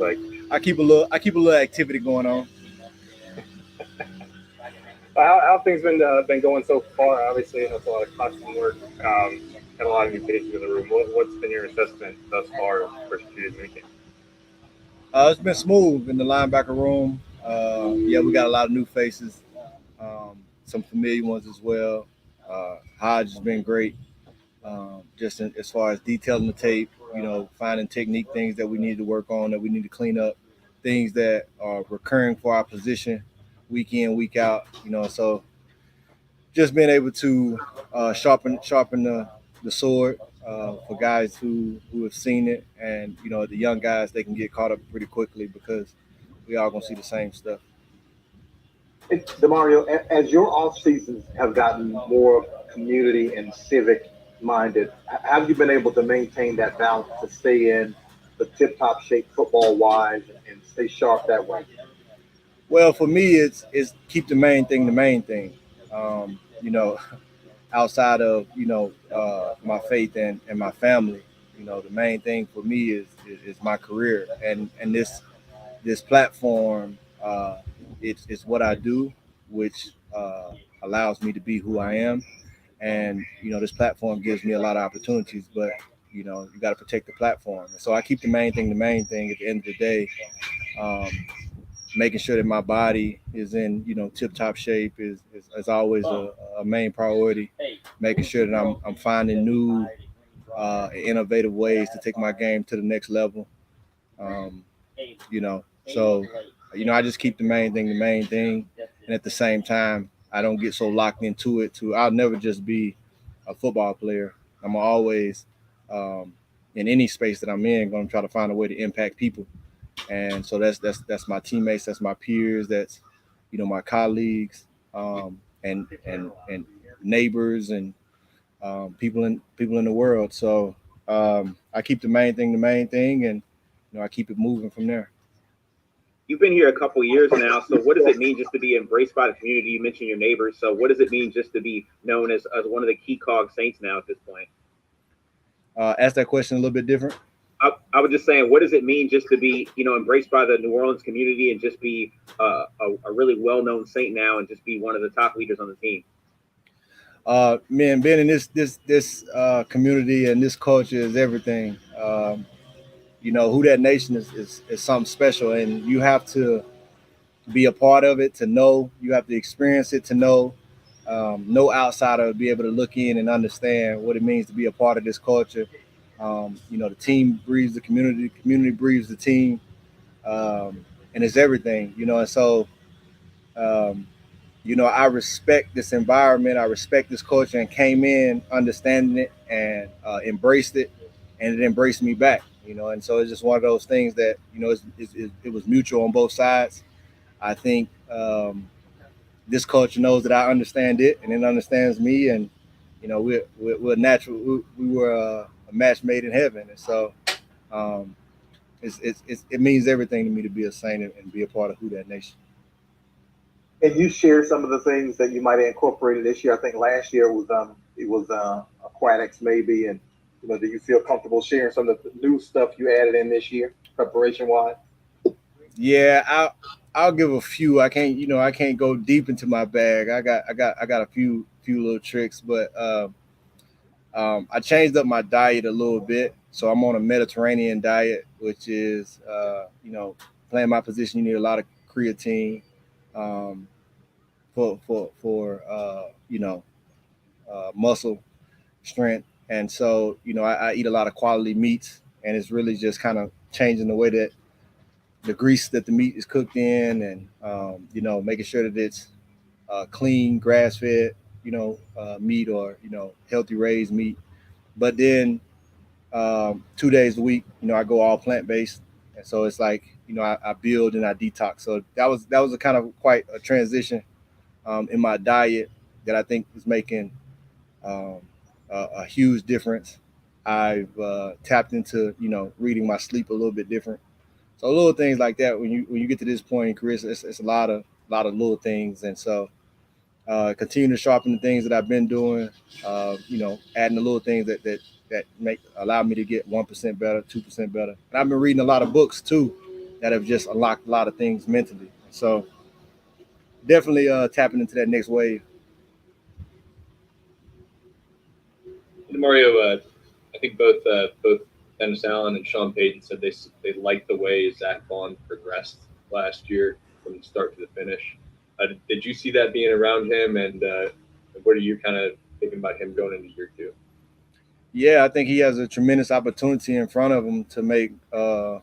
like? I keep a little activity going on. How things been going so far? Obviously, it's a lot of costume work. Had a lot of new faces in the room. What's been your assessment thus far of first 2 days minicamp? It's been smooth in the linebacker room. Yeah, we got a lot of new faces, some familiar ones as well. Hodge has been great, just as far as detailing the tape, finding technique things that we need to work on, that we need to clean up, things that are recurring for our position week in, week out. So just being able to sharpen the sword for guys who have seen it, and the young guys, they can get caught up pretty quickly because we all gonna see the same stuff. And Demario, as your off seasons have gotten more community and civic minded, have you been able to maintain that balance to stay in the tip top shape football wise and stay sharp that way? Well, for me, it's keep the main thing the main thing. Um, you know, outside of my faith and my family, the main thing for me is my career, and this platform. It's what I do, which allows me to be who I am. And this platform gives me a lot of opportunities, but you got to protect the platform. So I keep the main thing the main thing. At the end of the day, um, making sure that my body is in tip top shape is always a main priority. Making sure that I'm finding new innovative ways to take my game to the next level. Um, so I just keep the main thing the main thing, and at the same time, I don't get so locked into it. I'll never just be a football player. I'm always um, in any space that I'm in, going to try to find a way to impact people. And so that's my teammates, that's my peers, that's my colleagues, and neighbors, and people in the world. So I keep the main thing the main thing, and I keep it moving from there. You've been here a couple years now, so what does it mean just to be embraced by the community? You mentioned your neighbors, so what does it mean just to be known as one of the key cog Saints now at this point? Ask that question a little bit different. I was just saying, what does it mean just to be, embraced by the New Orleans community and just be a really well-known Saint now and just be one of the top leaders on the team? Man, being in this community and this culture is everything. Who that nation is something special, and you have to be a part of it to know. You have to experience it to know. No outsider will be able to look in and understand what it means to be a part of this culture. The team breeds the community breeds the team, and it's everything. And so um, I respect this environment. I respect this culture, and came in understanding it and embraced it, and it embraced me back. And so it's just one of those things that it was mutual on both sides. I think this culture knows that I understand it, and it understands me, and we're natural. We were a match made in heaven, and so um, it means everything to me to be a saint and be a part of Who That Nation. And you share some of the things that you might have incorporated this year. I think last year it was aquatics maybe, and do you feel comfortable sharing some of the new stuff you added in this year, preparation wise? Yeah, I'll give a few. I can't go deep into my bag. I got a few little tricks, but I changed up my diet a little bit. So I'm on a Mediterranean diet, which is playing my position. You need a lot of creatine um, for muscle strength, and so I eat a lot of quality meats, and it's really just kind of changing the way that the grease that the meat is cooked in, and making sure that it's clean, grass fed, meat, or healthy raised meat. But then 2 days a week, I go all plant based, and so it's like I build and I detox. So that was a kind of quite a transition in my diet that I think is making um, a huge difference. I've tapped into reading my sleep a little bit different. So little things like that. When you get to this point in career, it's a lot of little things, and so continue to sharpen the things that I've been doing. Adding the little things that make allow me to get 1% better, 2% better. And I've been reading a lot of books too, that have just unlocked a lot of things mentally. So definitely tapping into that next wave. Demario, I think both Dennis Allen and Sean Payton said they liked the way Zach Vaughn progressed last year from the start to the finish. Did you see that being around him, and what are you kind of thinking about him going into year two? Yeah, I think he has a tremendous opportunity in front of him to make a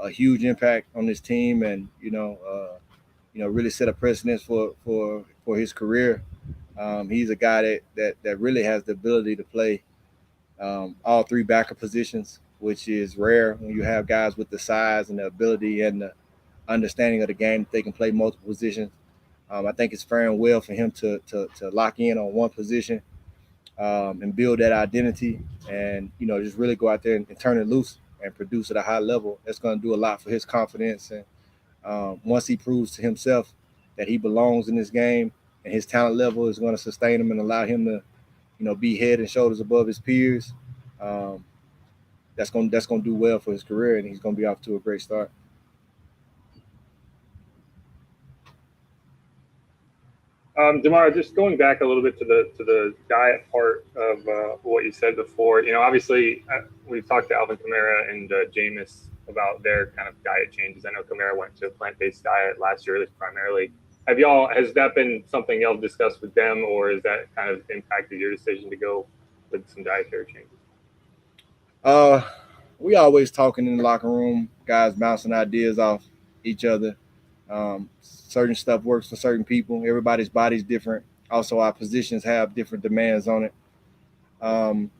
huge impact on this team, and really set a precedence for his career. He's a guy that really has the ability to play all three backer positions, which is rare when you have guys with the size and the ability and the understanding of the game that they can play multiple positions. I think it's faring well for him to lock in on one position and build that identity, and just really go out there and turn it loose and produce at a high level. That's going to do a lot for his confidence. And once he proves to himself that he belongs in this game and his talent level is going to sustain him and allow him to, be head and shoulders above his peers, um, that's going to do well for his career, and he's going to be off to a great start. Demario, just going back a little bit to the diet part of what you said before. Obviously we've talked to Alvin Kamara and Jameis about their kind of diet changes. I know Kamara went to a plant-based diet last year, at least primarily. Has that been something y'all discussed with them, or has that kind of impacted your decision to go with some dietary changes? We always talking in the locker room, guys bouncing ideas off each other. Certain stuff works for certain people. Everybody's body's different. Also, our positions have different demands on it. Um,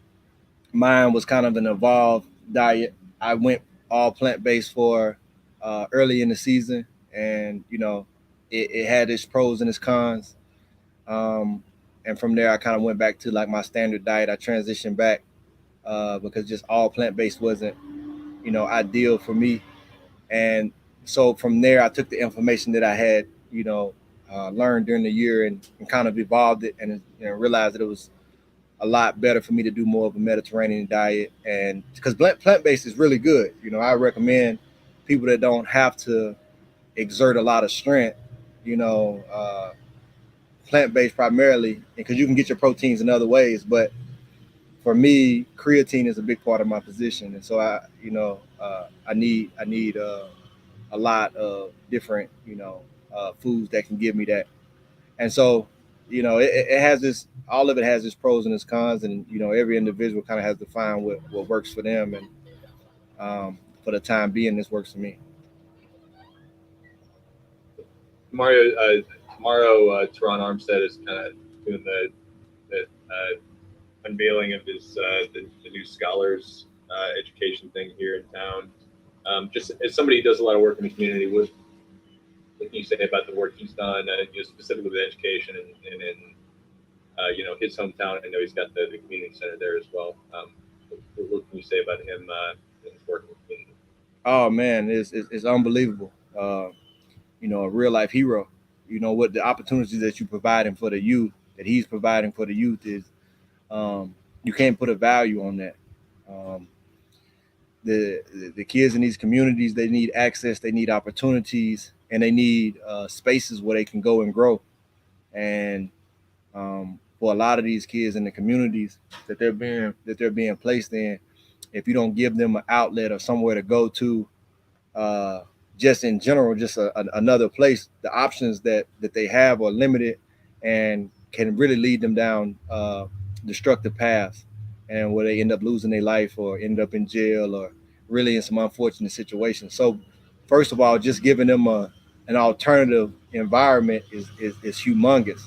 Mine was kind of an evolved diet. I went all plant based for early in the season, and it had its pros and its cons. Um, and from there, I kind of went back to like my standard diet. I transitioned back because just all plant based wasn't ideal for me. And so from there, I took the information that I had learned during the year, and kind of evolved it, and realized that it was a lot better for me to do more of a Mediterranean diet. And because plant based is really good, I recommend people that don't have to exert a lot of strength, plant based primarily, because you can get your proteins in other ways. But for me, creatine is a big part of my position, and so I need a lot of different foods that can give me that. And so it has this, all of it has its pros and its cons, and every individual kind of has to find what works for them. And for the time being, this works for me. Tomorrow, Teron Armstead is kind of doing the unveiling of his the new scholars education thing here in town. Just as somebody who does a lot of work in the community, what can you say about the work he's done, specifically with education and in his hometown? I know he's got the community center there as well. What can you say about him and his work in the community? Oh man, it's unbelievable. A real life hero. What the opportunities that you providing for the youth, that he's providing for the youth, is you can't put a value on that. Um, the kids in these communities, they need access, they need opportunities, and they need spaces where they can go and grow. And for a lot of these kids in the communities that they're being placed in, if you don't give them an outlet or somewhere to go to, uh, just in general, just another place, the options that they have are limited, and can really lead them down destructive paths, and where they end up losing their life or end up in jail or really in some unfortunate situations. So, first of all, just giving them an alternative environment is humongous.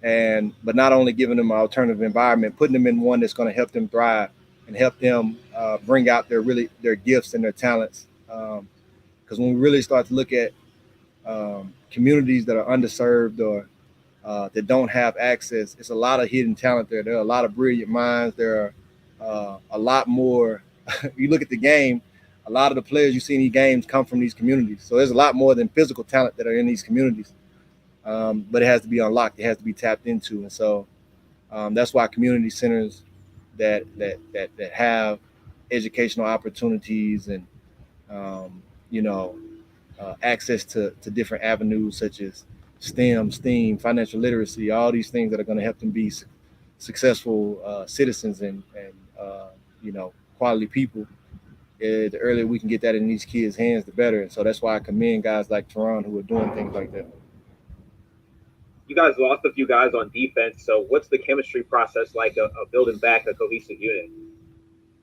And but not only giving them an alternative environment, putting them in one that's going to help them thrive and help them bring out their gifts and their talents. Because when we really start to look at communities that are underserved or that don't have access, it's a lot of hidden talent there. There are a lot of brilliant minds. There are a lot more. You look at the game, a lot of the players you see in these games come from these communities. So there's a lot more than physical talent that are in these communities. But it has to be unlocked. It has to be tapped into. And so that's why community centers that have educational opportunities and you know, access to different avenues such as STEM, financial literacy, all these things that are going to help them be successful citizens and you know, quality people. The earlier we can get that in these kids' hands, the better. And so that's why I commend guys like Teron who are doing things like that. You guys lost a few guys on defense, so what's the chemistry process like of building back a cohesive unit?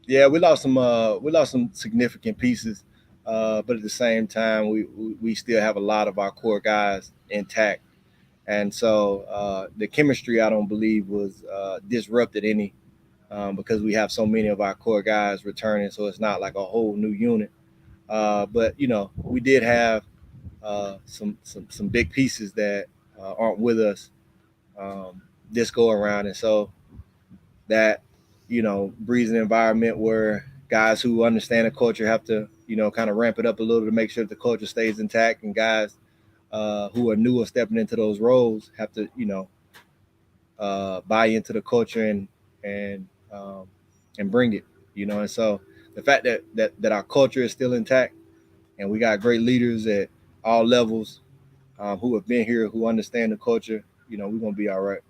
Yeah, we lost some significant pieces, but at the same time, we still have a lot of our core guys intact, and so the chemistry I don't believe was disrupted any because we have so many of our core guys returning, so it's not like a whole new unit. But you know, we did have some big pieces that aren't with us this go around, and so that you know breeds an environment where guys who understand the culture have to you know kind of ramp it up a little to make sure that the culture stays intact, and guys who are new or stepping into those roles have to you know buy into the culture and bring it, you know. And so the fact that our culture is still intact and we got great leaders at all levels who have been here who understand the culture, you know, we're gonna be all right.